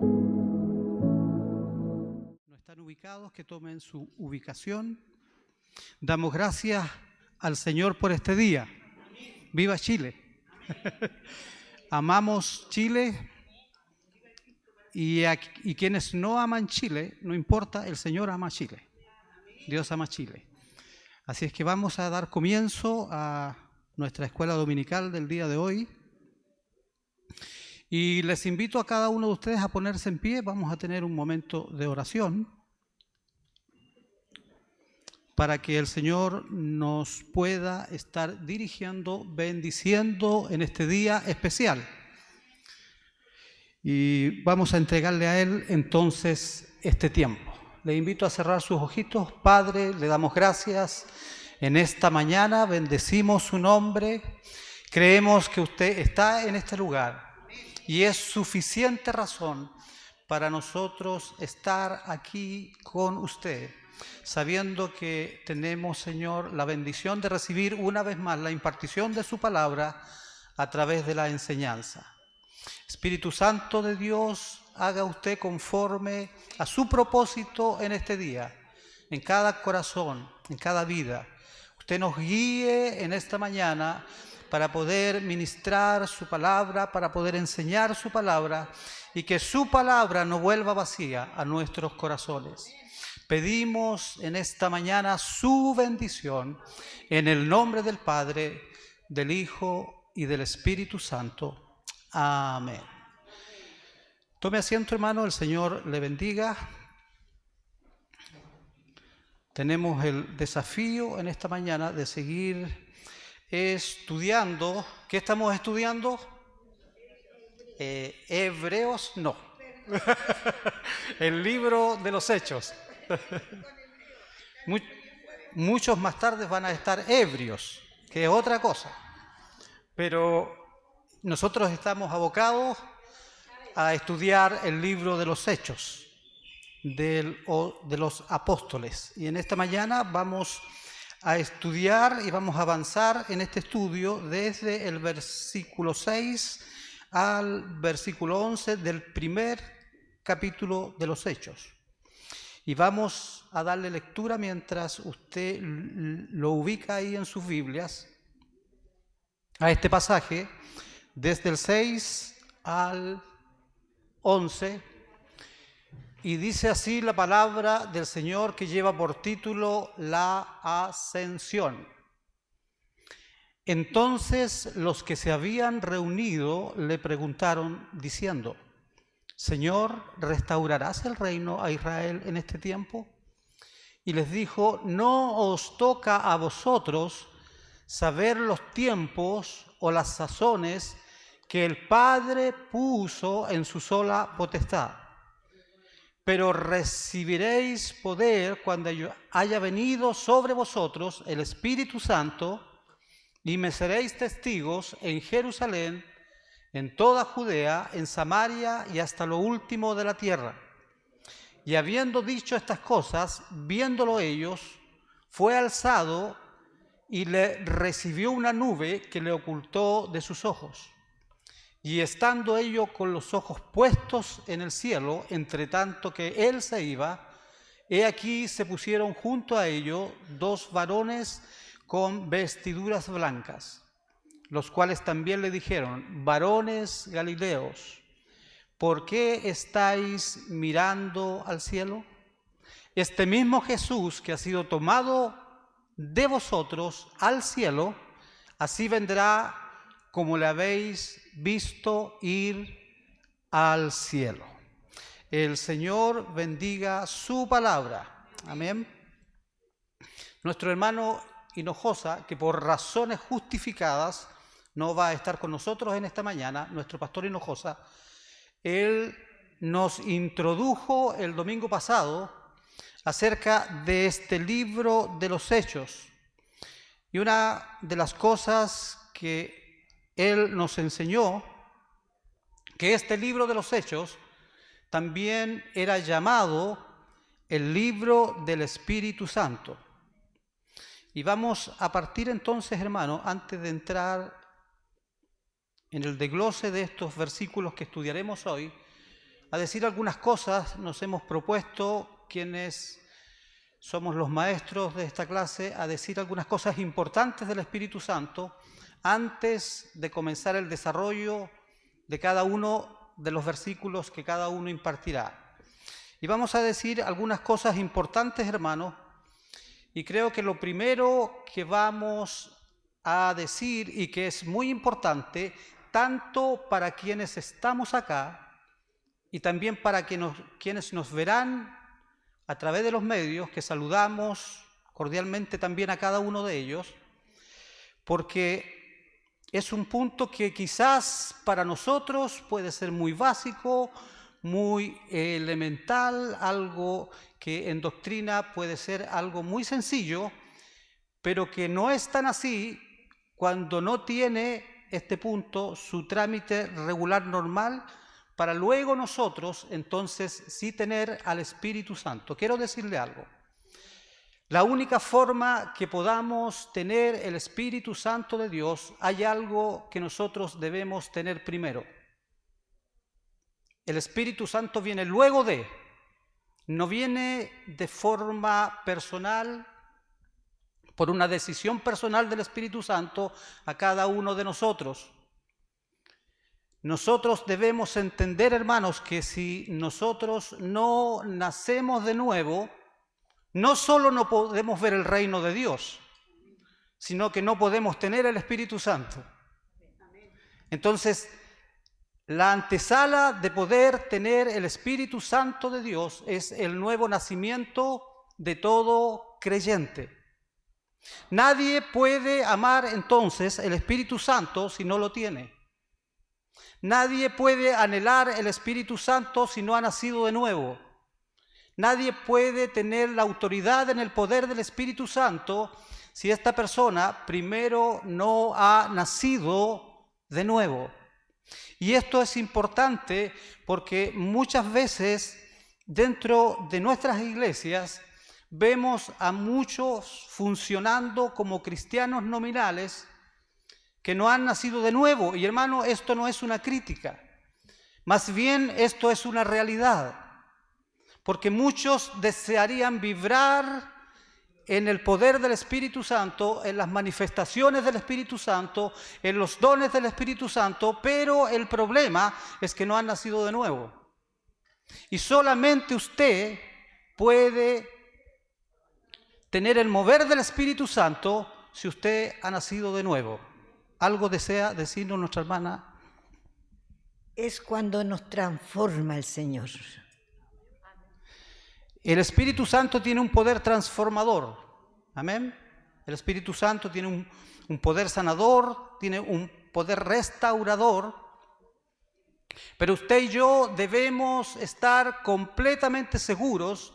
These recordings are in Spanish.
No están ubicados, que tomen su ubicación. Damos gracias al Señor por este día. ¡Viva Chile! Amamos Chile y quienes no aman Chile, no importa, el Señor ama Chile. Dios ama Chile. Así es que vamos a dar comienzo a nuestra escuela dominical del día de hoy. Y les invito a cada uno de ustedes a ponerse en pie. Vamos a tener un momento de oración para que el Señor nos pueda estar dirigiendo, bendiciendo en este día especial. Y vamos a entregarle a Él entonces este tiempo. Le invito a cerrar sus ojitos. Padre, le damos gracias en esta mañana, bendecimos su nombre. Creemos que usted está en este lugar y es suficiente razón para nosotros estar aquí con usted, sabiendo que tenemos, Señor, la bendición de recibir una vez más la impartición de su palabra a través de la enseñanza. Espíritu Santo de Dios, haga usted conforme a su propósito en este día, en cada corazón, en cada vida. Usted nos guíe en esta mañana para poder ministrar su palabra, para poder enseñar su palabra y que su palabra no vuelva vacía a nuestros corazones. Pedimos en esta mañana su bendición en el nombre del Padre, del Hijo y del Espíritu Santo. Amén. Tome asiento, hermano, el Señor le bendiga. Tenemos el desafío en esta mañana de seguir estudiando. ¿Qué estamos estudiando? Hebreos, no. El libro de los Hechos. Muchos más tarde van a estar ebrios, que es otra cosa. Pero nosotros estamos abocados a estudiar el libro de los Hechos de los apóstoles. Y en esta mañana vamos a estudiar y vamos a avanzar en este estudio desde el versículo 6 al versículo 11 del primer capítulo de los Hechos. Y vamos a darle lectura mientras usted lo ubica ahí en sus Biblias, a este pasaje, desde el 6 al 11, y dice así la palabra del Señor, que lleva por título la ascensión. Entonces los que se habían reunido le preguntaron diciendo: Señor, ¿restaurarás el reino a Israel en este tiempo? Y les dijo: no os toca a vosotros saber los tiempos o las sazones que el Padre puso en su sola potestad. Pero recibiréis poder cuando haya venido sobre vosotros el Espíritu Santo, y me seréis testigos en Jerusalén, en toda Judea, en Samaria y hasta lo último de la tierra. Y habiendo dicho estas cosas, viéndolo ellos, fue alzado y le recibió una nube que le ocultó de sus ojos. Y estando ellos con los ojos puestos en el cielo, entre tanto que él se iba, he aquí se pusieron junto a ellos dos varones con vestiduras blancas, los cuales también le dijeron: varones galileos, ¿por qué estáis mirando al cielo? Este mismo Jesús que ha sido tomado de vosotros al cielo, así vendrá como le habéis visto ir al cielo. El Señor bendiga su palabra. Amén. Nuestro hermano Hinojosa, que por razones justificadas no va a estar con nosotros en esta mañana, nuestro pastor Hinojosa, él nos introdujo el domingo pasado acerca de este libro de los Hechos. Y una de las cosas que él nos enseñó, que este libro de los Hechos también era llamado el libro del Espíritu Santo. Y vamos a partir entonces, hermano, antes de entrar en el desglose de estos versículos que estudiaremos hoy, a decir algunas cosas. Nos hemos propuesto, quienes somos los maestros de esta clase, a decir algunas cosas importantes del Espíritu Santo antes de comenzar el desarrollo de cada uno de los versículos que cada uno impartirá. Y vamos a decir algunas cosas importantes, hermanos, y creo que lo primero que vamos a decir, y que es muy importante, tanto para quienes estamos acá y también para quienes nos verán a través de los medios, que saludamos cordialmente también a cada uno de ellos, porque es un punto que quizás para nosotros puede ser muy básico, muy elemental, algo que en doctrina puede ser algo muy sencillo, pero que no es tan así cuando no tiene este punto su trámite regular normal, para luego nosotros entonces sí tener al Espíritu Santo. Quiero decirle algo. La única forma que podamos tener el Espíritu Santo de Dios, hay algo que nosotros debemos tener primero. El Espíritu Santo viene luego de, no viene de forma personal, por una decisión personal del Espíritu Santo a cada uno de nosotros. Nosotros debemos entender, hermanos, que si nosotros no nacemos de nuevo, no solo no podemos ver el reino de Dios, sino que no podemos tener el Espíritu Santo. Entonces, la antesala de poder tener el Espíritu Santo de Dios es el nuevo nacimiento de todo creyente. Nadie puede amar entonces el Espíritu Santo si no lo tiene. Nadie puede anhelar el Espíritu Santo si no ha nacido de nuevo. Nadie puede tener la autoridad en el poder del Espíritu Santo si esta persona primero no ha nacido de nuevo. Y esto es importante porque muchas veces dentro de nuestras iglesias vemos a muchos funcionando como cristianos nominales que no han nacido de nuevo. Y hermano, esto no es una crítica, más bien esto es una realidad, porque muchos desearían vibrar en el poder del Espíritu Santo, en las manifestaciones del Espíritu Santo, en los dones del Espíritu Santo, pero el problema es que no han nacido de nuevo. Y solamente usted puede tener el mover del Espíritu Santo si usted ha nacido de nuevo. ¿Algo desea decirnos nuestra hermana? Es cuando nos transforma el Señor. El Espíritu Santo tiene un poder transformador. Amén. El Espíritu Santo tiene un poder sanador, tiene un poder restaurador. Pero usted y yo debemos estar completamente seguros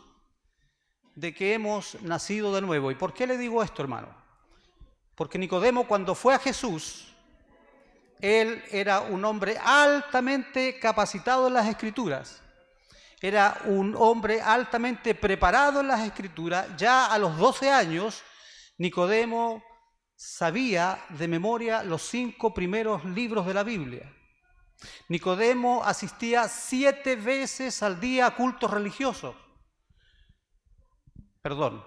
de que hemos nacido de nuevo. ¿Y por qué le digo esto, hermano? Porque Nicodemo, cuando fue a Jesús, él era un hombre altamente capacitado en las Escrituras. Era un hombre altamente preparado en las Escrituras. Ya a los 12 años, Nicodemo sabía de memoria los 5 primeros libros de la Biblia. Nicodemo asistía 7 veces al día a cultos religiosos. Perdón,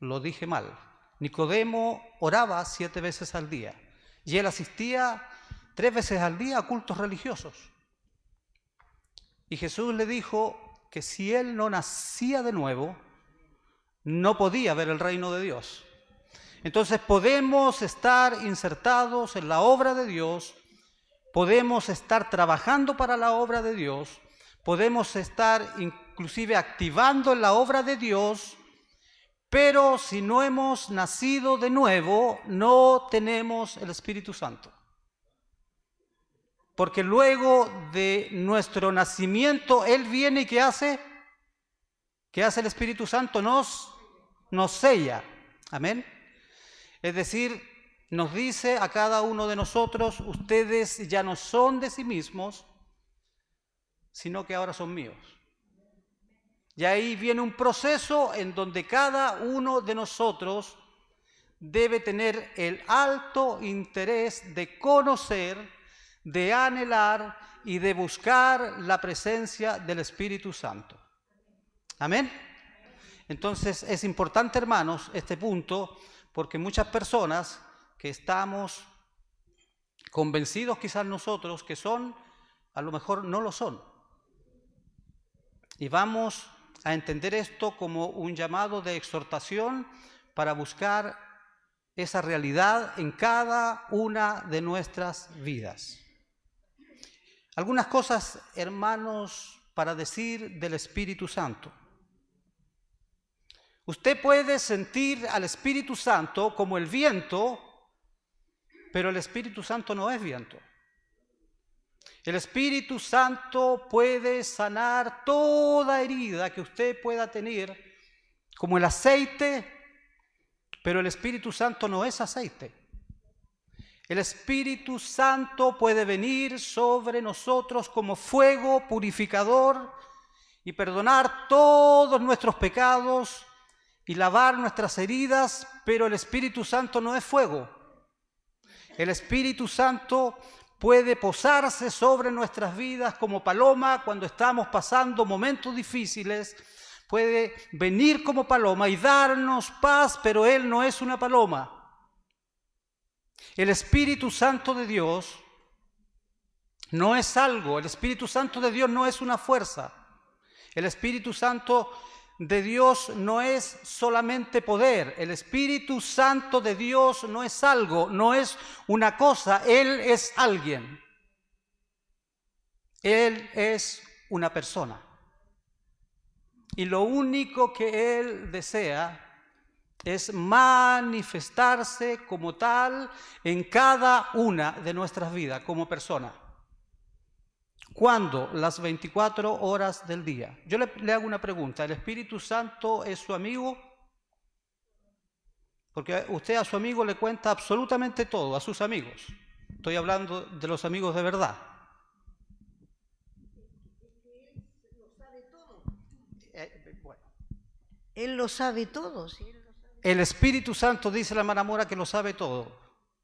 lo dije mal. Nicodemo oraba 7 veces al día y él asistía 3 veces al día a cultos religiosos. Y Jesús le dijo que si él no nacía de nuevo, no podía ver el reino de Dios. Entonces podemos estar insertados en la obra de Dios, podemos estar trabajando para la obra de Dios, podemos estar inclusive activando en la obra de Dios, pero si no hemos nacido de nuevo, no tenemos el Espíritu Santo. Porque luego de nuestro nacimiento, Él viene y ¿qué hace? ¿Qué hace el Espíritu Santo? Nos sella. Amén. Es decir, nos dice a cada uno de nosotros, ustedes ya no son de sí mismos, sino que ahora son míos. Y ahí viene un proceso en donde cada uno de nosotros debe tener el alto interés de conocer, de anhelar y de buscar la presencia del Espíritu Santo. Amén. Entonces es importante, hermanos, este punto, porque muchas personas que estamos convencidos quizás nosotros que son, a lo mejor no lo son. Y vamos a entender esto como un llamado de exhortación para buscar esa realidad en cada una de nuestras vidas. Algunas cosas, hermanos, para decir del Espíritu Santo. Usted puede sentir al Espíritu Santo como el viento, pero el Espíritu Santo no es viento. El Espíritu Santo puede sanar toda herida que usted pueda tener, como el aceite, pero el Espíritu Santo no es aceite. El Espíritu Santo puede venir sobre nosotros como fuego purificador y perdonar todos nuestros pecados y lavar nuestras heridas, pero el Espíritu Santo no es fuego. El Espíritu Santo puede posarse sobre nuestras vidas como paloma cuando estamos pasando momentos difíciles. Puede venir como paloma y darnos paz, pero Él no es una paloma. El Espíritu Santo de Dios no es algo, el Espíritu Santo de Dios no es una fuerza. El Espíritu Santo de Dios no es solamente poder. El Espíritu Santo de Dios no es algo, no es una cosa. Él es alguien. Él es una persona. Y lo único que Él desea es manifestarse como tal en cada una de nuestras vidas como persona. ¿Cuándo? Las 24 horas del día. Yo le hago una pregunta. ¿El Espíritu Santo es su amigo? Porque usted a su amigo le cuenta absolutamente todo, a sus amigos. Estoy hablando de los amigos de verdad. Bueno. Él lo sabe todo. ¿Sí? El Espíritu Santo, dice la hermana Mora, que lo sabe todo.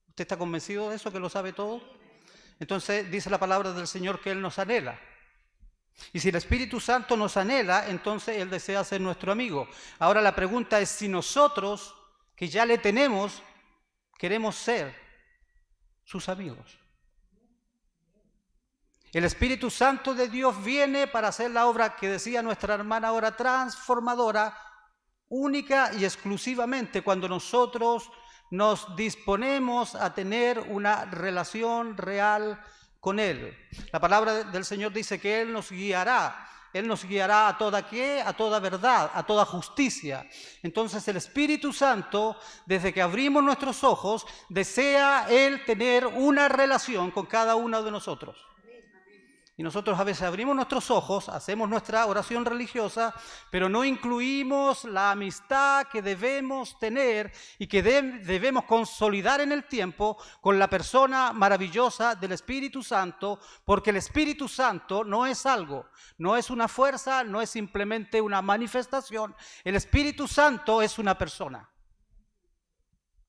¿Usted está convencido de eso, que lo sabe todo? Entonces dice la palabra del Señor que Él nos anhela. Y si el Espíritu Santo nos anhela, entonces Él desea ser nuestro amigo. Ahora la pregunta es si nosotros, que ya le tenemos, queremos ser sus amigos. El Espíritu Santo de Dios viene para hacer la obra que decía nuestra hermana ahora, transformadora, única y exclusivamente cuando nosotros nos disponemos a tener una relación real con Él. La palabra del Señor dice que Él nos guiará. Él nos guiará a toda ¿qué? A toda verdad, a toda justicia. Entonces el Espíritu Santo, desde que abrimos nuestros ojos, desea Él tener una relación con cada uno de nosotros. Y nosotros a veces abrimos nuestros ojos, hacemos nuestra oración religiosa, pero no incluimos la amistad que debemos tener y que debemos consolidar en el tiempo con la persona maravillosa del Espíritu Santo, porque el Espíritu Santo no es algo, no es una fuerza, no es simplemente una manifestación. El Espíritu Santo es una persona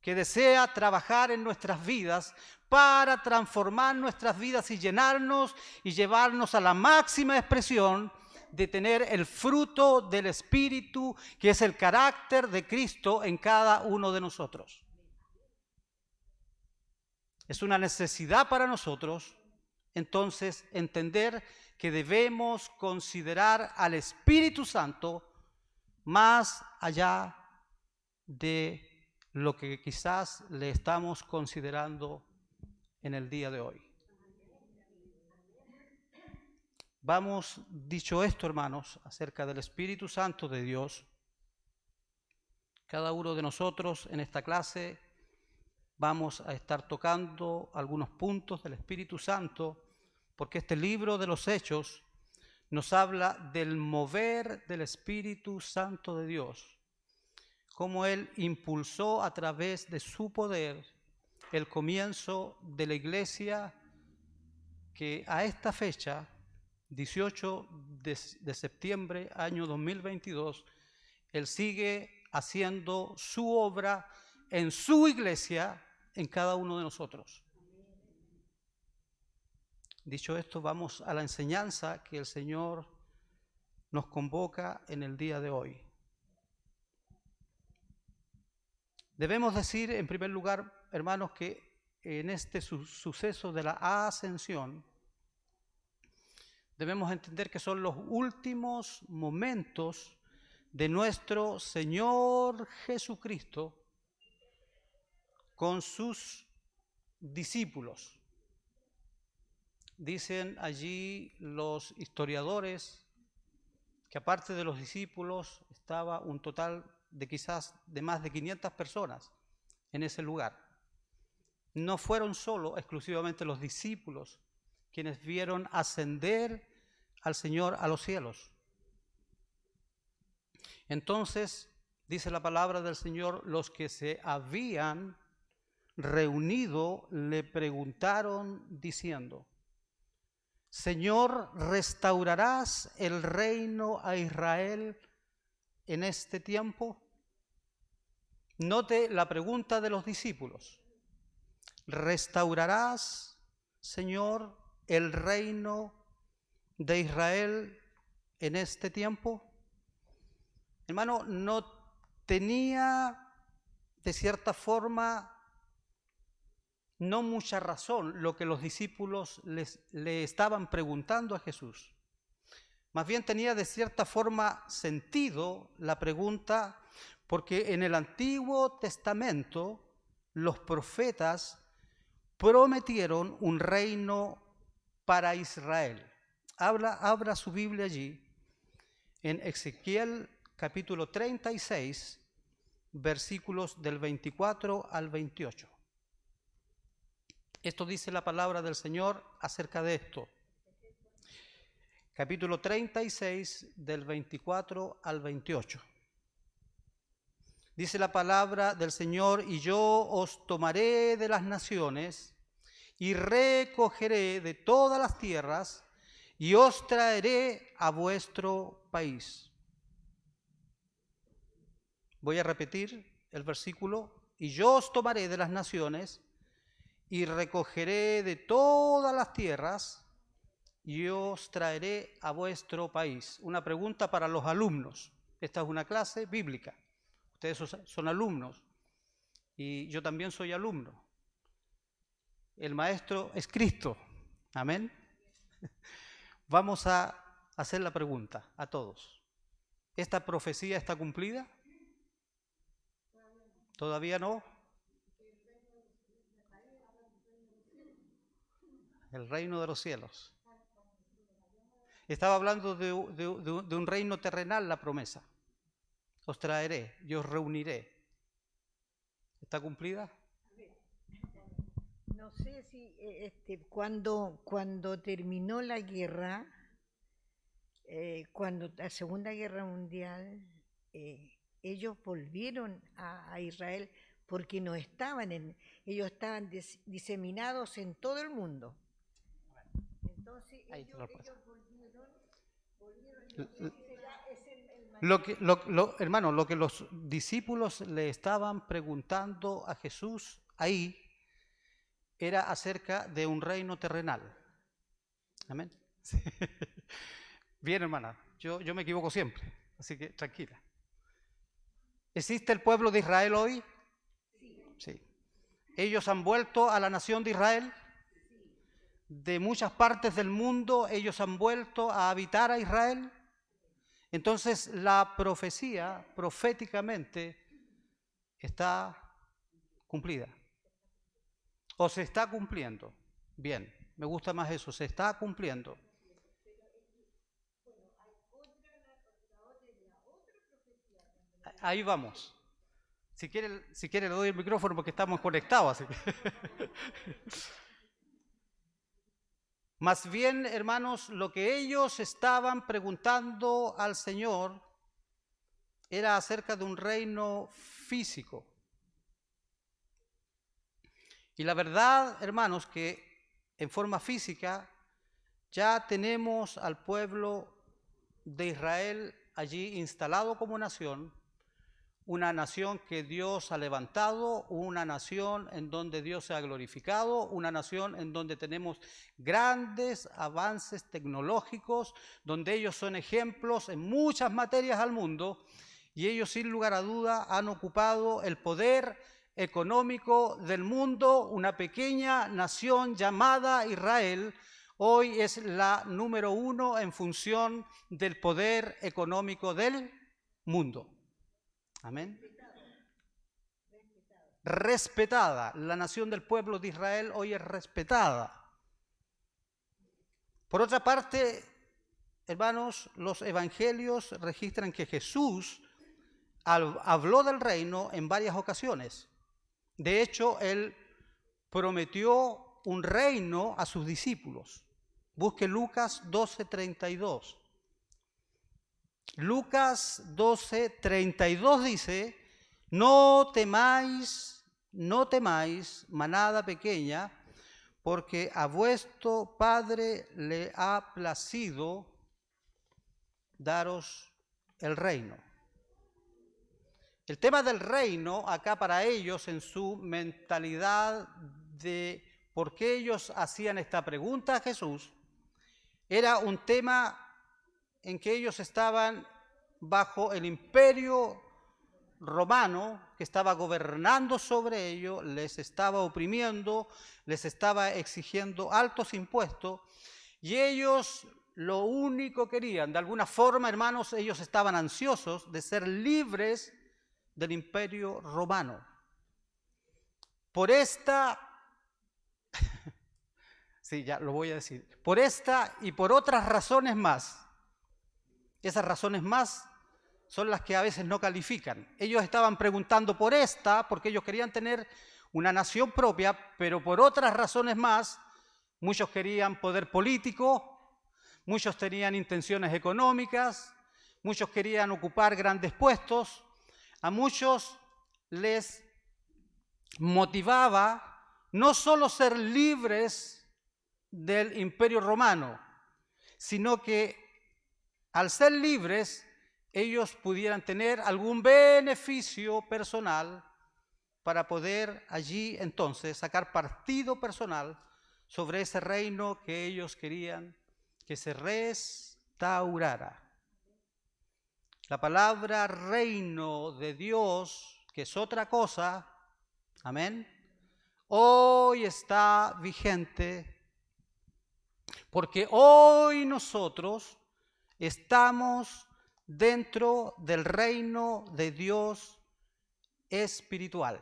que desea trabajar en nuestras vidas para transformar nuestras vidas y llenarnos y llevarnos a la máxima expresión de tener el fruto del Espíritu, que es el carácter de Cristo en cada uno de nosotros. Es una necesidad para nosotros, entonces, entender que debemos considerar al Espíritu Santo más allá de lo que quizás le estamos considerando en el día de hoy. Vamos, dicho esto, hermanos, acerca del Espíritu Santo de Dios, cada uno de nosotros en esta clase vamos a estar tocando algunos puntos del Espíritu Santo, porque este libro de los Hechos nos habla del mover del Espíritu Santo de Dios, cómo Él impulsó a través de su poder el comienzo de la iglesia, que a esta fecha, 18 de septiembre, año 2022, Él sigue haciendo su obra en su iglesia, en cada uno de nosotros. dicho esto, vamos a la enseñanza que el Señor nos convoca en el día de hoy. Debemos decir, en primer lugar, hermanos, que en este suceso de la ascensión, debemos entender que son los últimos momentos de nuestro Señor Jesucristo con sus discípulos. Dicen allí los historiadores que aparte de los discípulos estaba un total de quizás de más de 500 personas en ese lugar. No fueron solo exclusivamente los discípulos quienes vieron ascender al Señor a los cielos. Entonces, dice la palabra del Señor, los que se habían reunido le preguntaron diciendo: Señor, ¿restaurarás el reino a Israel en este tiempo? Note la pregunta de los discípulos. ¿Restaurarás, Señor, el reino de Israel en este tiempo? Hermano, no tenía de cierta forma no mucha razón lo que los discípulos le estaban preguntando a Jesús. Más bien tenía de cierta forma sentido la pregunta, porque en el Antiguo Testamento los profetas prometieron un reino para Israel. Abra su Biblia allí, en Ezequiel capítulo 36, versículos del 24 al 28. Esto dice la palabra del Señor acerca de esto. Capítulo 36, del 24 al 28. Dice la palabra del Señor: y yo os tomaré de las naciones y recogeré de todas las tierras y os traeré a vuestro país. Voy a repetir el versículo: y yo os tomaré de las naciones y recogeré de todas las tierras y os traeré a vuestro país. Una pregunta para los alumnos. Esta es una clase bíblica. Ustedes son alumnos y yo también soy alumno. El maestro es Cristo. Amén. Vamos a hacer la pregunta a todos. ¿Esta profecía está cumplida? ¿Todavía no? El reino de los cielos. Estaba hablando de un reino terrenal, la promesa. Os traeré, yo os reuniré. ¿Está cumplida? No sé si cuando terminó la guerra, cuando la Segunda Guerra Mundial, ellos volvieron a Israel porque no estaban ellos estaban diseminados en todo el mundo. Entonces ellos volvieron, hermano, lo que los discípulos le estaban preguntando a Jesús ahí era acerca de un reino terrenal. Amén. Sí. Bien, hermana, yo me equivoco siempre, así que tranquila. ¿Existe el pueblo de Israel hoy? Sí. ¿Ellos han vuelto a la nación de Israel? De muchas partes del mundo ellos han vuelto a habitar a Israel. Entonces la profecía proféticamente está cumplida. ¿O se está cumpliendo? Bien, me gusta más eso, se está cumpliendo. Ahí vamos. Si quiere le doy el micrófono porque estamos conectados. Así que. Más bien, hermanos, lo que ellos estaban preguntando al Señor era acerca de un reino físico. Y la verdad, hermanos, que en forma física ya tenemos al pueblo de Israel allí instalado como nación, una nación que Dios ha levantado, una nación en donde Dios se ha glorificado, una nación en donde tenemos grandes avances tecnológicos, donde ellos son ejemplos en muchas materias al mundo, y ellos sin lugar a duda han ocupado el poder económico del mundo. Una pequeña nación llamada Israel hoy es la número 1 en función del poder económico del mundo. Amén. Respetada. La nación del pueblo de Israel hoy es respetada. Por otra parte, hermanos, los evangelios registran que Jesús habló del reino en varias ocasiones. De hecho, él prometió un reino a sus discípulos. Busque Lucas 12:32. Lucas 12:32 dice: no temáis, manada pequeña, porque a vuestro Padre le ha placido daros el reino. El tema del reino, acá para ellos, en su mentalidad de por qué ellos hacían esta pregunta a Jesús, era un tema en que ellos estaban bajo el imperio romano que estaba gobernando sobre ellos, les estaba oprimiendo, les estaba exigiendo altos impuestos, y ellos lo único querían, de alguna forma, hermanos, ellos estaban ansiosos de ser libres del imperio romano. Por esta, sí, ya lo voy a decir, por esta y por otras razones más. Esas razones más son las que a veces no califican. Ellos estaban preguntando por esta, porque ellos querían tener una nación propia, pero por otras razones más, muchos querían poder político, muchos tenían intenciones económicas, muchos querían ocupar grandes puestos, a muchos les motivaba no solo ser libres del imperio romano, sino que al ser libres ellos pudieran tener algún beneficio personal para poder allí entonces sacar partido personal sobre ese reino que ellos querían que se restaurara. La palabra reino de Dios, que es otra cosa, amén, hoy está vigente, porque hoy nosotros estamos dentro del reino de Dios espiritual.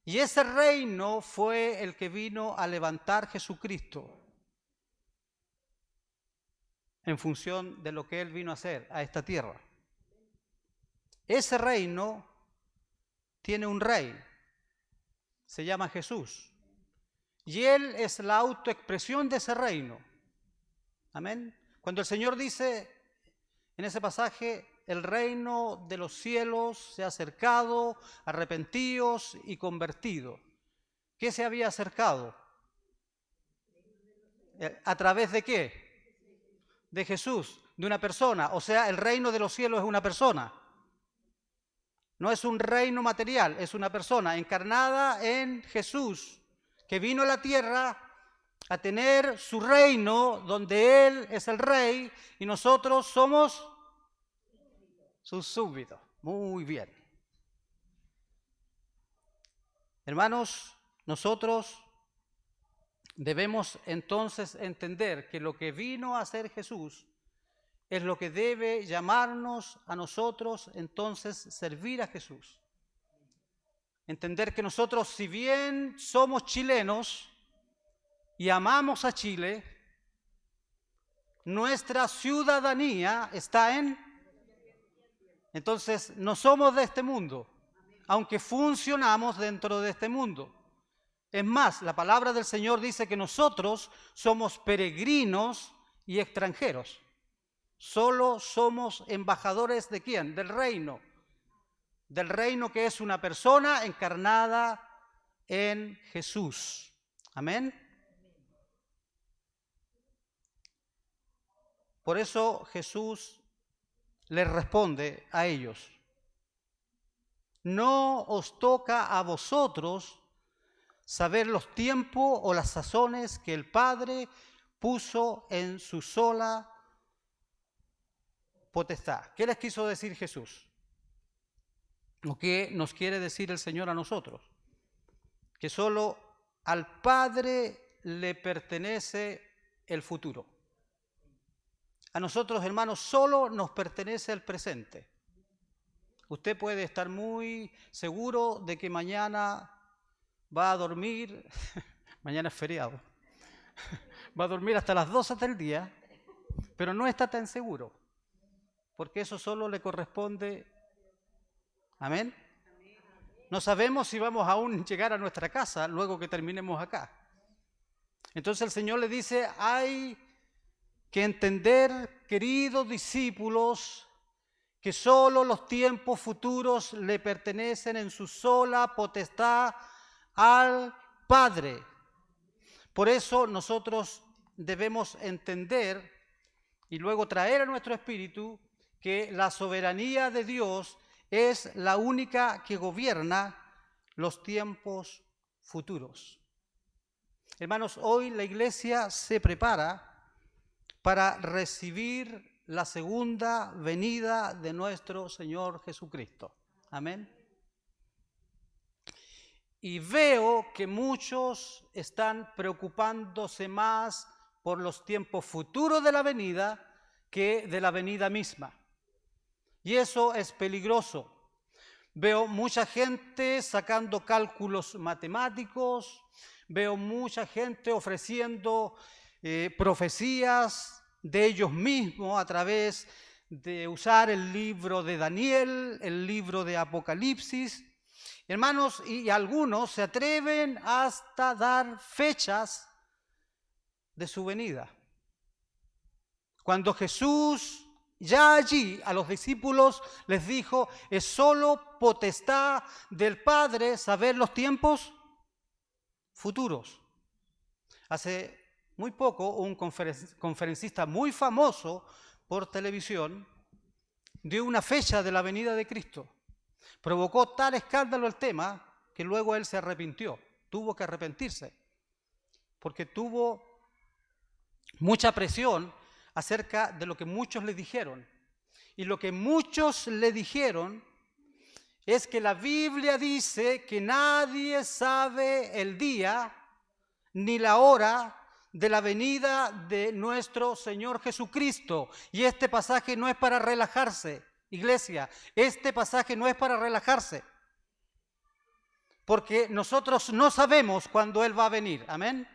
Y ese reino fue el que vino a levantar Jesucristo en función de lo que Él vino a hacer a esta tierra. Ese reino tiene un rey, se llama Jesús, y Él es la autoexpresión de ese reino. Amén. Cuando el Señor dice en ese pasaje: el reino de los cielos se ha acercado, arrepentíos y convertidos. ¿Qué se había acercado? ¿A través de qué? De Jesús, de una persona. O sea, el reino de los cielos es una persona. No es un reino material, es una persona encarnada en Jesús, que vino a la tierra a tener su reino, donde Él es el rey y nosotros somos sus súbditos. Muy bien. Hermanos, nosotros debemos entonces entender que lo que vino a hacer Jesús es lo que debe llamarnos a nosotros entonces servir a Jesús. Entender que nosotros, si bien somos chilenos y amamos a Chile, nuestra ciudadanía está en... Entonces, no somos de este mundo, aunque funcionamos dentro de este mundo. Es más, la palabra del Señor dice que nosotros somos peregrinos y extranjeros. Solo somos embajadores ¿de quién? Del reino. Del reino que es una persona encarnada en Jesús. Amén. Por eso Jesús les responde a ellos. no os toca a vosotros saber los tiempos o las sazones que el Padre puso en su sola potestad. ¿Qué les quiso decir Jesús? ¿O qué nos quiere decir el Señor a nosotros? Que solo al Padre le pertenece el futuro. A nosotros, hermanos, solo nos pertenece el presente. Usted puede estar muy seguro de que mañana va a dormir, mañana es feriado, va a dormir hasta las 12 del día, pero no está tan seguro, porque eso solo le corresponde. ¿Amén? No sabemos si vamos aún a llegar a nuestra casa luego que terminemos acá. Entonces el Señor le dice, hay que entender, queridos discípulos, que solo los tiempos futuros le pertenecen en su sola potestad al Padre. Por eso nosotros debemos entender y luego traer a nuestro espíritu que la soberanía de Dios es la única que gobierna los tiempos futuros. Hermanos, hoy la iglesia se prepara para recibir la segunda venida de nuestro Señor Jesucristo. Amén. Y veo que muchos están preocupándose más por los tiempos futuros de la venida que de la venida misma. Y eso es peligroso. Veo mucha gente sacando cálculos matemáticos, veo mucha gente ofreciendo profecías de ellos mismos a través de usar el libro de Daniel, el libro de Apocalipsis. Hermanos, y algunos se atreven hasta dar fechas de su venida. Cuando Jesús ya allí a los discípulos les dijo, es solo potestad del Padre saber los tiempos futuros. Hace muy poco un conferencista muy famoso por televisión dio una fecha de la venida de Cristo. Provocó tal escándalo el tema que luego él se arrepintió, tuvo que arrepentirse, porque tuvo mucha presión acerca de lo que muchos le dijeron. Y lo que muchos le dijeron es que la Biblia dice que nadie sabe el día ni la hora de la venida de nuestro Señor Jesucristo. Y este pasaje no es para relajarse, iglesia, este pasaje no es para relajarse, porque nosotros no sabemos cuándo Él va a venir, amén,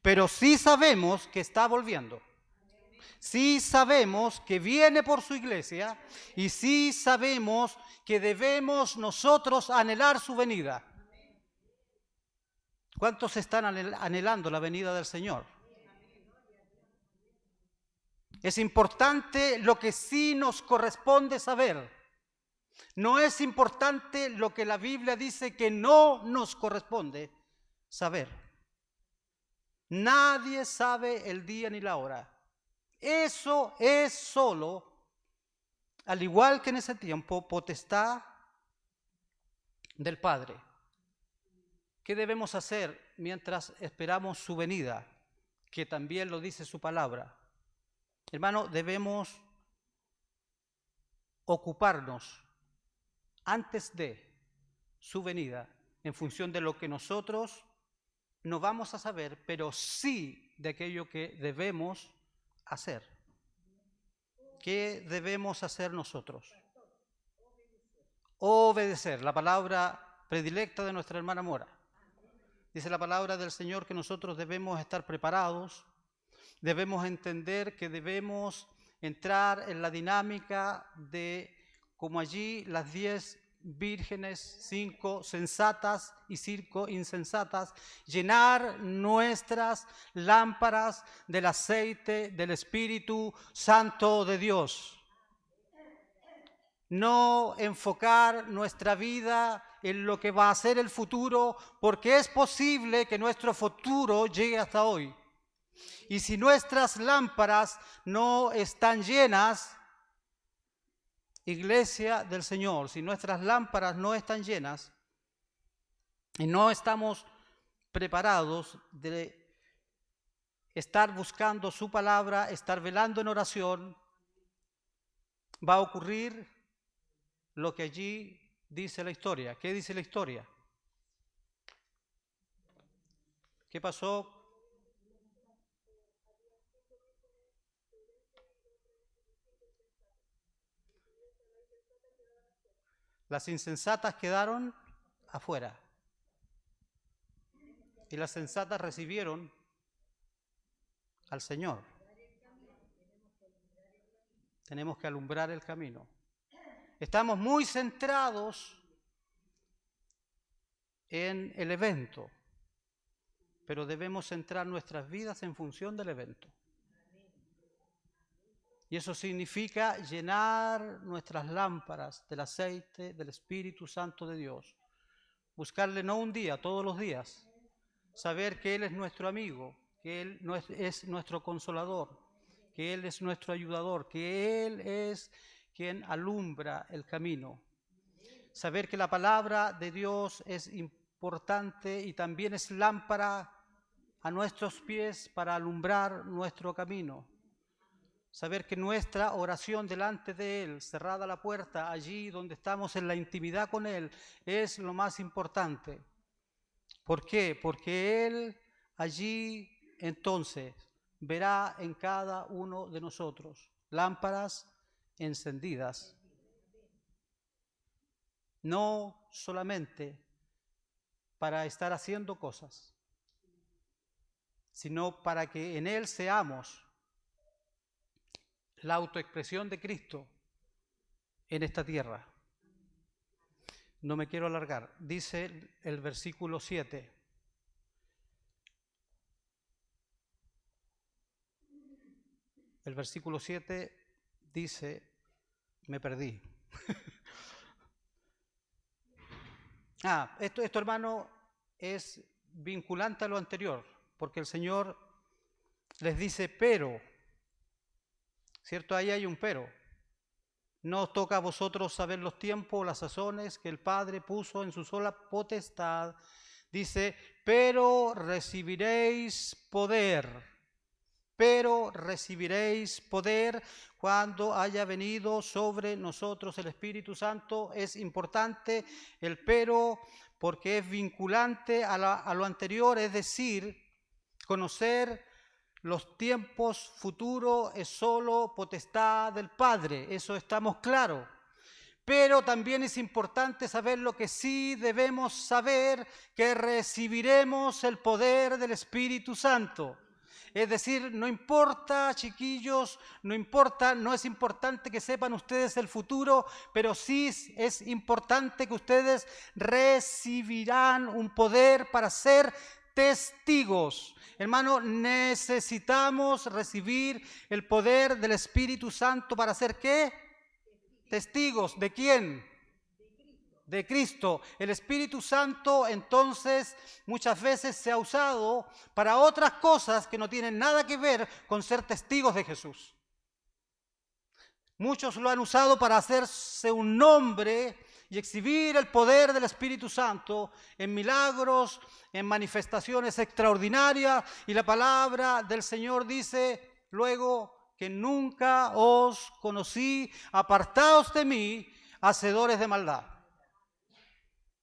pero sí sabemos que está volviendo. Sí sabemos que viene por su iglesia y sí sabemos que debemos nosotros anhelar su venida. ¿Cuántos están anhelando la venida del Señor? Es importante lo que sí nos corresponde saber. No es importante lo que la Biblia dice que no nos corresponde saber. Nadie sabe el día ni la hora. Eso es solo, al igual que en ese tiempo, potestad del Padre. ¿Qué debemos hacer mientras esperamos su venida? Que también lo dice su palabra. Hermano, debemos ocuparnos antes de su venida en función de lo que nosotros no vamos a saber, pero sí de aquello que debemos hacer. ¿Qué debemos hacer nosotros? Obedecer, la palabra predilecta de nuestra hermana Mora. Dice la palabra del Señor que nosotros debemos estar preparados, debemos entender que debemos entrar en la dinámica de, como allí las 10 vírgenes, 5 sensatas y 5 insensatas, llenar nuestras lámparas del aceite del Espíritu Santo de Dios. No enfocar nuestra vida en lo que va a ser el futuro, porque es posible que nuestro futuro llegue hasta hoy. Y si nuestras lámparas no están llenas, iglesia del Señor, si nuestras lámparas no están llenas y no estamos preparados de estar buscando su palabra, estar velando en oración, va a ocurrir lo que allí dice la historia. ¿Qué dice la historia? ¿Qué pasó? Las insensatas quedaron afuera y las sensatas recibieron al Señor. Tenemos que alumbrar el camino. Estamos muy centrados en el evento, pero debemos centrar nuestras vidas en función del evento. Y eso significa llenar nuestras lámparas del aceite del Espíritu Santo de Dios. Buscarle no un día, todos los días. Saber que Él es nuestro amigo, que Él es nuestro consolador, que Él es nuestro ayudador, que Él es quien alumbra el camino. Saber que la palabra de Dios es importante y también es lámpara a nuestros pies para alumbrar nuestro camino. Saber que nuestra oración delante de Él, cerrada la puerta, allí donde estamos en la intimidad con Él, es lo más importante. ¿Por qué? Porque Él allí entonces verá en cada uno de nosotros lámparas encendidas. No solamente para estar haciendo cosas, sino para que en Él seamos la autoexpresión de Cristo en esta tierra. No me quiero alargar. Dice el versículo 7. El versículo 7 dice, me perdí. Esto hermano es vinculante a lo anterior, porque el Señor les dice pero, ¿cierto? Ahí hay un pero. No os toca a vosotros saber los tiempos o las sazones que el Padre puso en su sola potestad. Dice, pero recibiréis poder cuando haya venido sobre nosotros el Espíritu Santo. Es importante el pero porque es vinculante a lo anterior, es decir, conocer los tiempos futuros es solo potestad del Padre, eso estamos claros. Pero también es importante saber lo que sí debemos saber, que recibiremos el poder del Espíritu Santo. Es decir, no importa, chiquillos, no es importante que sepan ustedes el futuro, pero sí es importante que ustedes recibirán un poder para ser testigos. Hermano, necesitamos recibir el poder del Espíritu Santo para ser ¿qué? Testigos. ¿De quién? De Cristo. El Espíritu Santo entonces muchas veces se ha usado para otras cosas que no tienen nada que ver con ser testigos de Jesús. Muchos lo han usado para hacerse un nombre y exhibir el poder del Espíritu Santo en milagros, en manifestaciones extraordinarias, y la palabra del Señor dice luego que nunca os conocí, apartaos de mí, hacedores de maldad.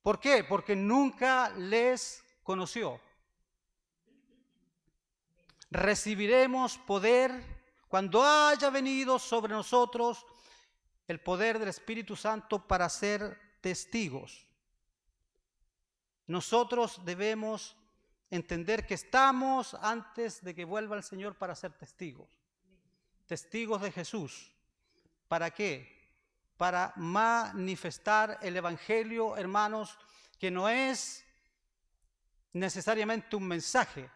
¿Por qué? Porque nunca les conoció. Recibiremos poder cuando haya venido sobre nosotros el poder del Espíritu Santo para ser testigos. Nosotros debemos entender que estamos antes de que vuelva el Señor para ser testigos. Testigos de Jesús. ¿Para qué? Para manifestar el Evangelio, hermanos, que no es necesariamente un mensaje.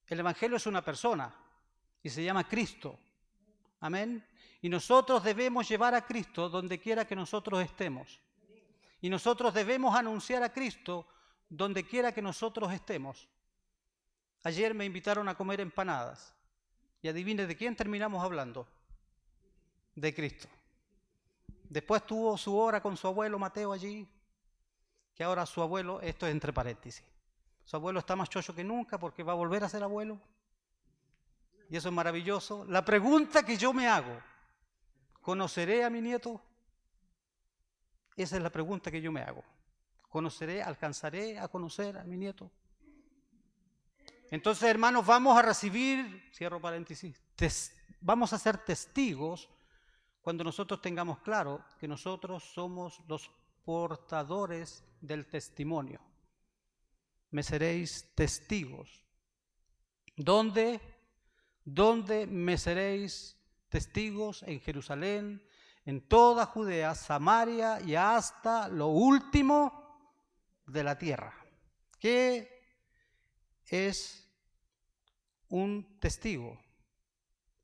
El Evangelio es una persona y se llama Cristo. Amén. Y nosotros debemos llevar a Cristo donde quiera que nosotros estemos. Y nosotros debemos anunciar a Cristo donde quiera que nosotros estemos. Ayer me invitaron a comer empanadas. Y adivine de quién terminamos hablando. De Cristo. Después tuvo su hora con su abuelo Mateo allí, que ahora su abuelo, esto es entre paréntesis, su abuelo está más chocho que nunca porque va a volver a ser abuelo. Y eso es maravilloso. La pregunta que yo me hago, ¿conoceré a mi nieto? Esa es la pregunta que yo me hago. ¿Conoceré, alcanzaré a conocer a mi nieto? Entonces, hermanos, vamos a recibir, cierro paréntesis, vamos a ser testigos cuando nosotros tengamos claro que nosotros somos los portadores del testimonio. Me seréis testigos. ¿Dónde? ¿Dónde me seréis testigos? En Jerusalén, en toda Judea, Samaria y hasta lo último de la tierra. ¿Qué es un testigo?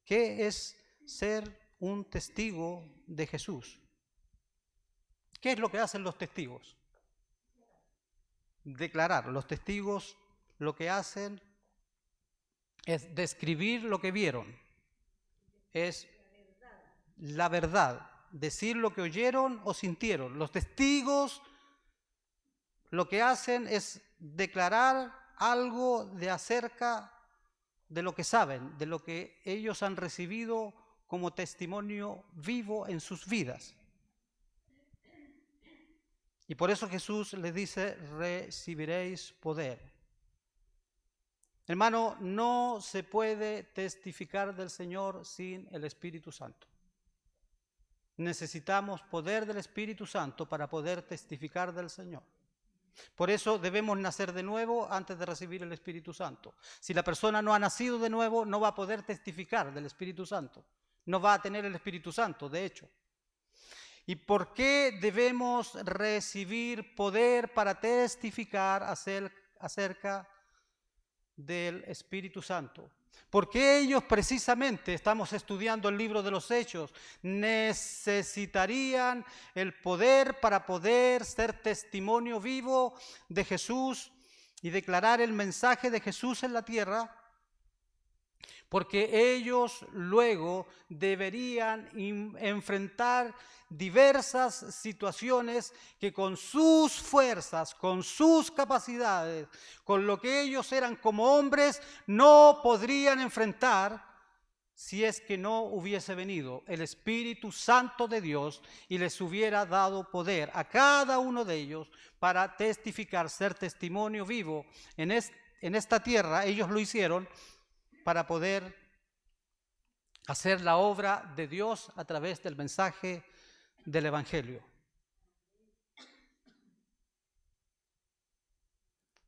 ¿Qué es ser un testigo de Jesús? ¿Qué es lo que hacen los testigos? Declarar. Los testigos lo que hacen es describir lo que vieron, es la verdad, decir lo que oyeron o sintieron. Los testigos lo que hacen es declarar algo de acerca de lo que saben, de lo que ellos han recibido como testimonio vivo en sus vidas. Y por eso Jesús les dice, recibiréis poder. Hermano, no se puede testificar del Señor sin el Espíritu Santo. Necesitamos poder del Espíritu Santo para poder testificar del Señor. Por eso debemos nacer de nuevo antes de recibir el Espíritu Santo. Si la persona no ha nacido de nuevo, no va a poder testificar del Espíritu Santo. No va a tener el Espíritu Santo, de hecho. ¿Y por qué debemos recibir poder para testificar acerca del Espíritu Santo? Porque ellos precisamente, estamos estudiando el libro de los Hechos, necesitarían el poder para poder ser testimonio vivo de Jesús y declarar el mensaje de Jesús en la tierra, porque ellos luego deberían enfrentar diversas situaciones que con sus fuerzas, con sus capacidades, con lo que ellos eran como hombres, no podrían enfrentar si es que no hubiese venido el Espíritu Santo de Dios y les hubiera dado poder a cada uno de ellos para testificar, ser testimonio vivo en esta tierra. Ellos lo hicieron para poder hacer la obra de Dios a través del mensaje del Evangelio.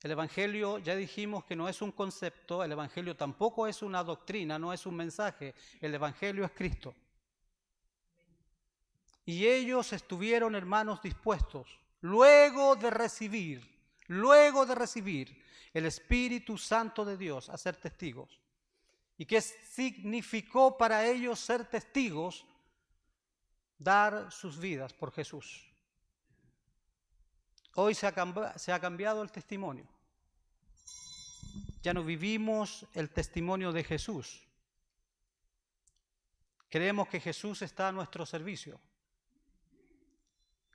El Evangelio, ya dijimos que no es un concepto, el Evangelio tampoco es una doctrina, no es un mensaje, el Evangelio es Cristo. Y ellos estuvieron, hermanos, dispuestos, luego de recibir el Espíritu Santo de Dios, a ser testigos. ¿Y qué significó para ellos ser testigos? Dar sus vidas por Jesús. Hoy se ha cambiado el testimonio. Ya no vivimos el testimonio de Jesús. Creemos que Jesús está a nuestro servicio.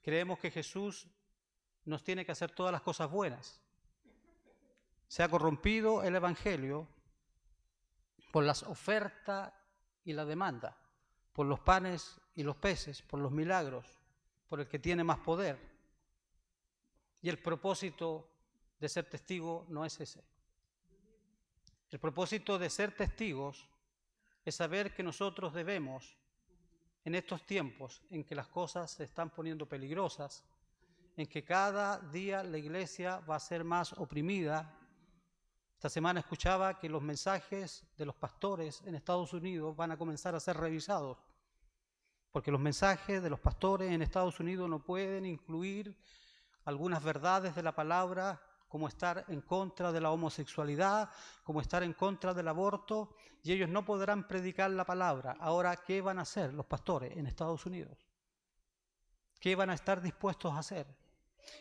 Creemos que Jesús nos tiene que hacer todas las cosas buenas. Se ha corrompido el Evangelio por las ofertas y la demanda, por los panes y los peces, por los milagros, por el que tiene más poder. Y el propósito de ser testigo no es ese. El propósito de ser testigos es saber que nosotros debemos, en estos tiempos en que las cosas se están poniendo peligrosas, en que cada día la iglesia va a ser más oprimida. Esta semana escuchaba que los mensajes de los pastores en Estados Unidos van a comenzar a ser revisados, porque los mensajes de los pastores en Estados Unidos no pueden incluir algunas verdades de la palabra, como estar en contra de la homosexualidad, como estar en contra del aborto, y ellos no podrán predicar la palabra. Ahora, ¿qué van a hacer los pastores en Estados Unidos? ¿Qué van a estar dispuestos a hacer?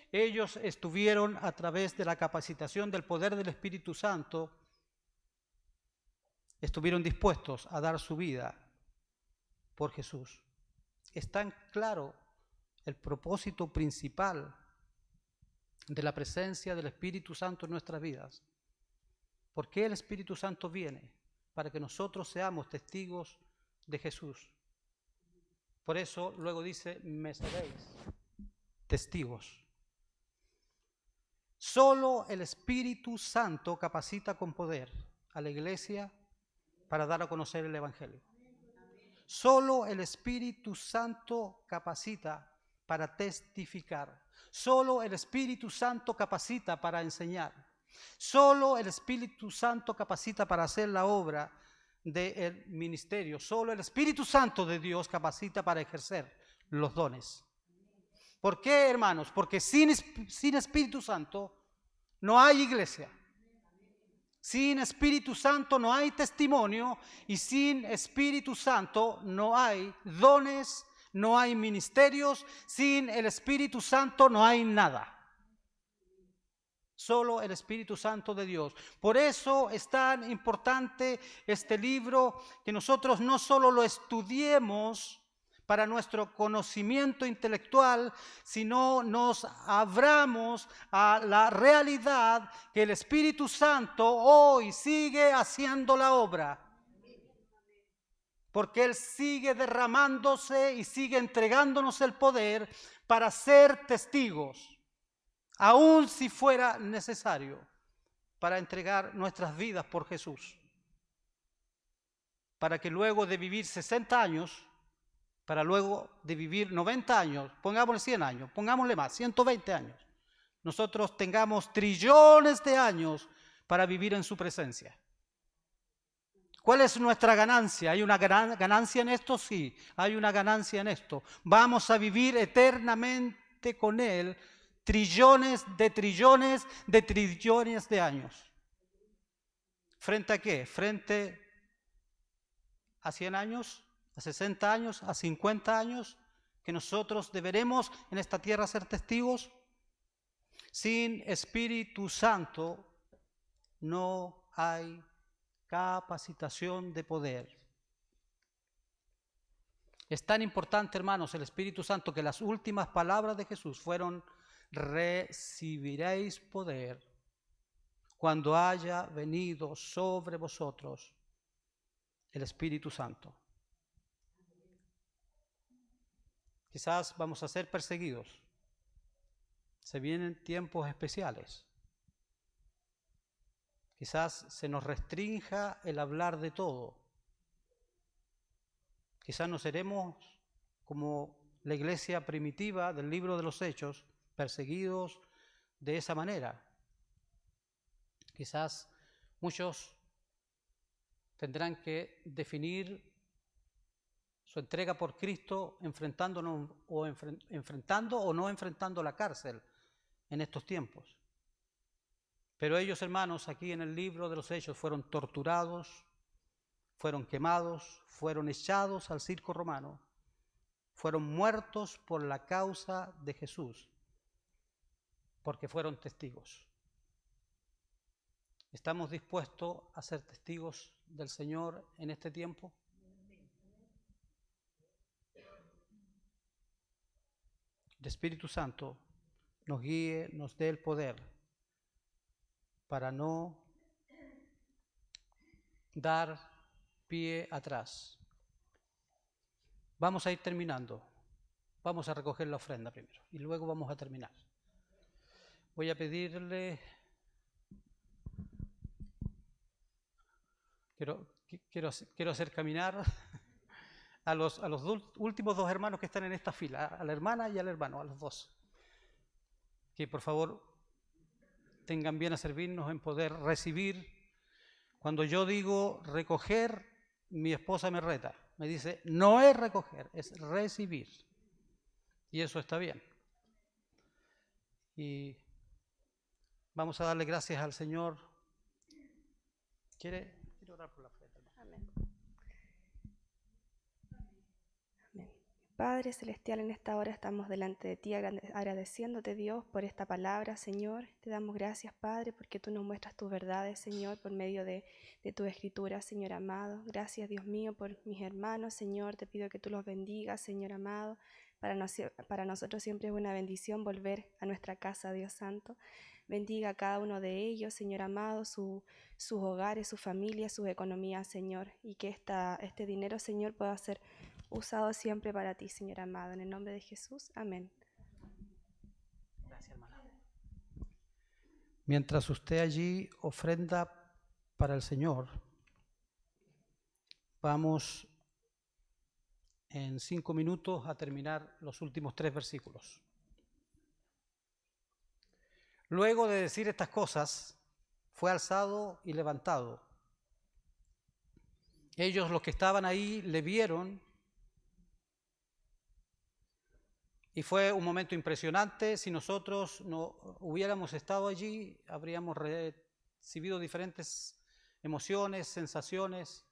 Ellos estuvieron a través de la capacitación del poder del Espíritu Santo, estuvieron dispuestos a dar su vida por Jesús. Es tan claro el propósito principal de la presencia del Espíritu Santo en nuestras vidas. ¿Por qué el Espíritu Santo viene? Para que nosotros seamos testigos de Jesús. Por eso luego dice, me seréis testigos. Solo el Espíritu Santo capacita con poder a la iglesia para dar a conocer el Evangelio. Solo el Espíritu Santo capacita para testificar. Solo el Espíritu Santo capacita para enseñar. Solo el Espíritu Santo capacita para hacer la obra del ministerio. Solo el Espíritu Santo de Dios capacita para ejercer los dones. ¿Por qué, hermanos? Porque sin Espíritu Santo no hay iglesia. Sin Espíritu Santo no hay testimonio y sin Espíritu Santo no hay dones, no hay ministerios. Sin el Espíritu Santo no hay nada. Solo el Espíritu Santo de Dios. Por eso es tan importante este libro, que nosotros no solo lo estudiemos para nuestro conocimiento intelectual, sino nos abramos a la realidad que el Espíritu Santo hoy sigue haciendo la obra. Porque Él sigue derramándose y sigue entregándonos el poder para ser testigos, aun si fuera necesario, para entregar nuestras vidas por Jesús. Para que luego de vivir 60 años, para luego de vivir 90 años, pongámosle 100 años, pongámosle más, 120 años, nosotros tengamos trillones de años para vivir en su presencia. ¿Cuál es nuestra ganancia? ¿Hay una gran ganancia en esto? Sí, hay una ganancia en esto. Vamos a vivir eternamente con Él trillones de trillones de trillones de años. ¿Frente a qué? ¿Frente a 100 años? ¿A 60 años? ¿A 50 años? ¿Que nosotros deberemos en esta tierra ser testigos? Sin Espíritu Santo no hay capacitación de poder. Es tan importante, hermanos, el Espíritu Santo, que las últimas palabras de Jesús fueron: recibiréis poder cuando haya venido sobre vosotros el Espíritu Santo. Quizás vamos a ser perseguidos. Se vienen tiempos especiales. Quizás se nos restrinja el hablar de todo. Quizás no seremos como la iglesia primitiva del libro de los Hechos, perseguidos de esa manera. Quizás muchos tendrán que definir su entrega por Cristo enfrentando o no enfrentando la cárcel en estos tiempos. Pero ellos, hermanos, aquí en el libro de los Hechos fueron torturados, fueron quemados, fueron echados al circo romano, fueron muertos por la causa de Jesús, porque fueron testigos. ¿Estamos dispuestos a ser testigos del Señor en este tiempo? El Espíritu Santo nos guíe, nos dé el poder para no dar pie atrás. Vamos a ir terminando. Vamos a recoger la ofrenda primero y luego vamos a terminar. Voy a pedirle... Quiero hacer caminar a los últimos dos hermanos que están en esta fila, a la hermana y al hermano, a los dos. Que por favor tengan bien a servirnos en poder recibir. Cuando yo digo recoger, mi esposa me reta. Me dice, no es recoger, es recibir. Y eso está bien. Y vamos a darle gracias al Señor. ¿Quiere orar por la fe? Amén. Amén. Padre Celestial, en esta hora estamos delante de ti agradeciéndote, Dios, por esta palabra, Señor. Te damos gracias, Padre, porque tú nos muestras tus verdades, Señor, por medio de tu escritura, Señor amado. Gracias, Dios mío, por mis hermanos, Señor. Te pido que tú los bendigas, Señor amado. Para nosotros siempre es una bendición volver a nuestra casa, Dios Santo. Bendiga a cada uno de ellos, Señor amado, sus hogares, sus familias, sus economías, Señor, y que este dinero, Señor, pueda ser usado siempre para ti, Señor amado. En el nombre de Jesús, amén. Gracias, hermana. Mientras usted allí ofrenda para el Señor, vamos en 5 minutos a terminar los últimos 3 versículos. Luego de decir estas cosas, fue alzado y levantado. Ellos, los que estaban ahí, le vieron y fue un momento impresionante. Si nosotros no hubiéramos estado allí, habríamos recibido diferentes emociones, sensaciones.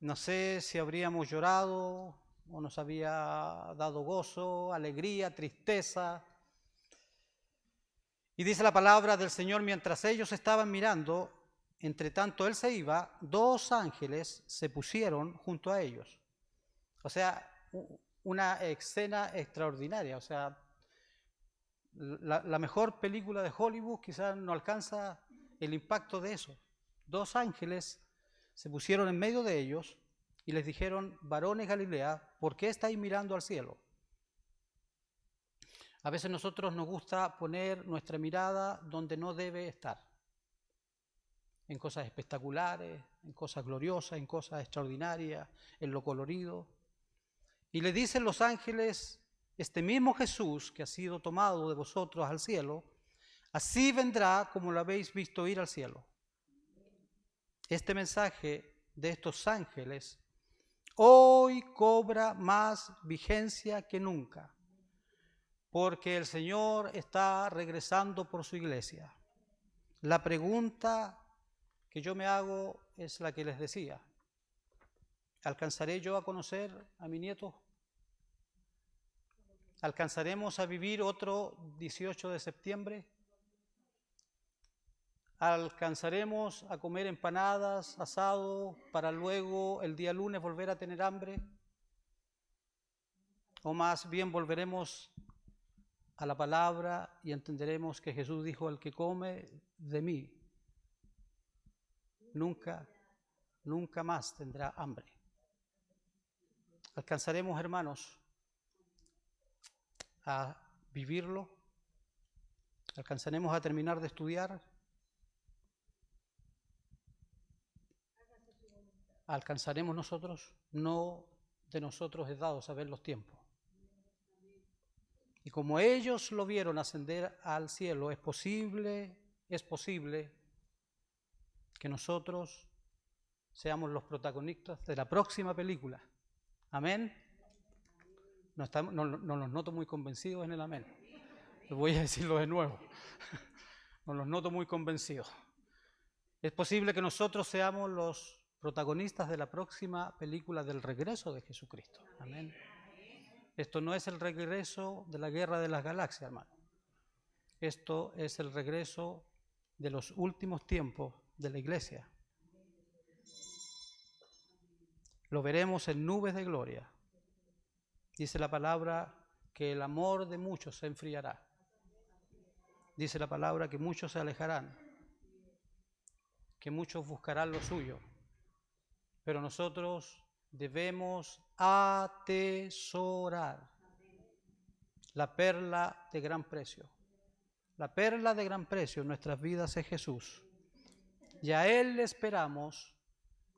No sé si habríamos llorado o nos había dado gozo, alegría, tristeza. Y dice la palabra del Señor, mientras ellos estaban mirando, entre tanto él se iba, 2 ángeles se pusieron junto a ellos. O sea, una escena extraordinaria. O sea, la mejor película de Hollywood quizás no alcanza el impacto de eso. 2 ángeles se pusieron en medio de ellos y les dijeron: varones Galilea, ¿por qué estáis mirando al cielo? A veces nosotros nos gusta poner nuestra mirada donde no debe estar, en cosas espectaculares, en cosas gloriosas, en cosas extraordinarias, en lo colorido. Y le dicen los ángeles: este mismo Jesús que ha sido tomado de vosotros al cielo, así vendrá como lo habéis visto ir al cielo. Este mensaje de estos ángeles hoy cobra más vigencia que nunca, porque el Señor está regresando por su iglesia. La pregunta que yo me hago es la que les decía: ¿alcanzaré yo a conocer a mi nieto? ¿Alcanzaremos a vivir otro 18 de septiembre? ¿Alcanzaremos a comer empanadas, asado, para luego el día lunes volver a tener hambre? ¿O más bien volveremos a la palabra y entenderemos que Jesús dijo: el que come de mí nunca más tendrá hambre? ¿Alcanzaremos, hermanos, a vivirlo? ¿Alcanzaremos a terminar de estudiar? ¿Alcanzaremos nosotros? No de nosotros es dado saber los tiempos. Y como ellos lo vieron ascender al cielo, es posible que nosotros seamos los protagonistas de la próxima película. Amén. No los noto muy convencidos en el amén. Voy a decirlo de nuevo. No los noto muy convencidos. Es posible que nosotros seamos los protagonistas de la próxima película del regreso de Jesucristo. Amén. Esto no es el regreso de la guerra de las galaxias, hermano. Esto es el regreso de los últimos tiempos de la iglesia. Lo veremos en nubes de gloria. Dice la palabra que el amor de muchos se enfriará. Dice la palabra que muchos se alejarán, que muchos buscarán lo suyo. Pero nosotros debemos atesorar la perla de gran precio. La perla de gran precio en nuestras vidas es Jesús. Y a Él le esperamos,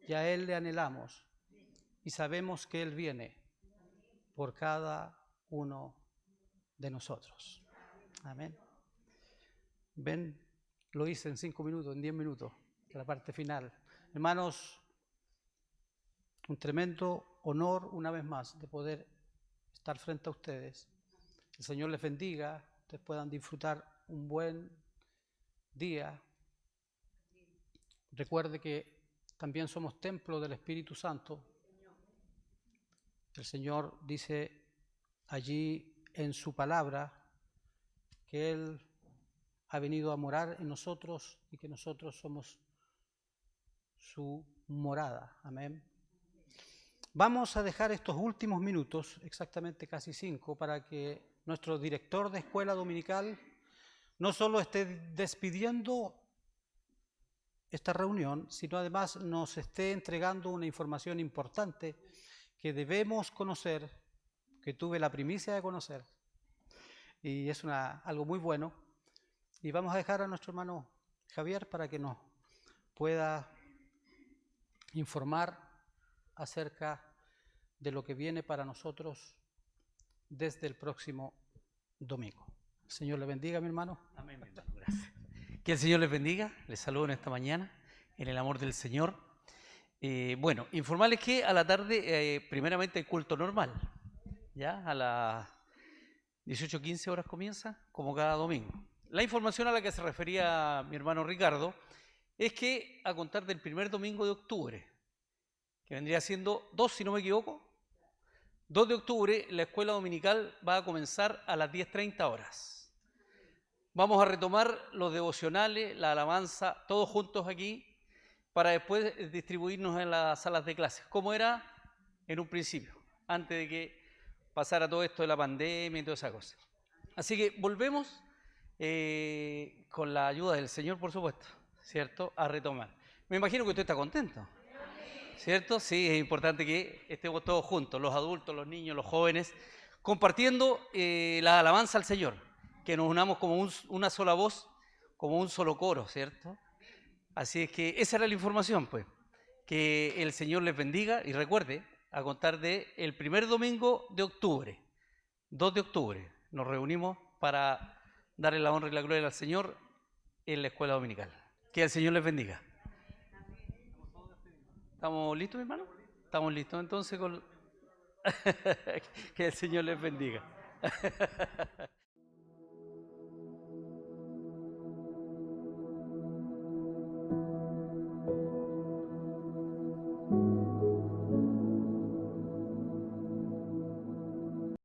y a Él le anhelamos, y sabemos que Él viene por cada uno de nosotros. Amén. Ven, lo hice en 5 minutos, en 10 minutos, la parte final. Hermanos, un tremendo honor una vez más de poder estar frente a ustedes. El Señor les bendiga, ustedes puedan disfrutar un buen día. Recuerde que también somos templo del Espíritu Santo. El Señor dice allí en su palabra que Él ha venido a morar en nosotros y que nosotros somos su morada. Amén. Vamos a dejar estos últimos minutos, exactamente casi 5, para que nuestro director de escuela dominical no solo esté despidiendo esta reunión, sino además nos esté entregando una información importante que debemos conocer, que tuve la primicia de conocer, y es algo muy bueno. Y vamos a dejar a nuestro hermano Javier para que nos pueda informar acerca de lo que viene para nosotros desde el próximo domingo. El Señor le bendiga, mi hermano. Amén, mi hermano, gracias. Que el Señor les bendiga, les saludo en esta mañana, en el amor del Señor. Bueno, informarles que a la tarde, primeramente el culto normal, ya a las 18:15 horas comienza, como cada domingo. La información a la que se refería mi hermano Ricardo es que a contar del primer domingo de octubre, que vendría siendo 2, si no me equivoco, 2 de octubre, la escuela dominical va a comenzar a las 10:30 horas. Vamos a retomar los devocionales, la alabanza, todos juntos aquí, para después distribuirnos en las salas de clases, como era en un principio, antes de que pasara todo esto de la pandemia y toda esa cosa. Así que volvemos, con la ayuda del Señor, por supuesto, ¿cierto?, a retomar. Me imagino que usted está contento, ¿cierto? Sí, es importante que estemos todos juntos, los adultos, los niños, los jóvenes, compartiendo la alabanza al Señor, que nos unamos como una sola voz, como un solo coro, ¿cierto? Así es que esa era la información, pues. Que el Señor les bendiga y recuerde, a contar de el primer domingo de octubre, 2 de octubre, nos reunimos para darle la honra y la gloria al Señor en la escuela dominical. Que el Señor les bendiga. ¿Estamos listos, mi hermano? Estamos listos, entonces, que el Señor les bendiga.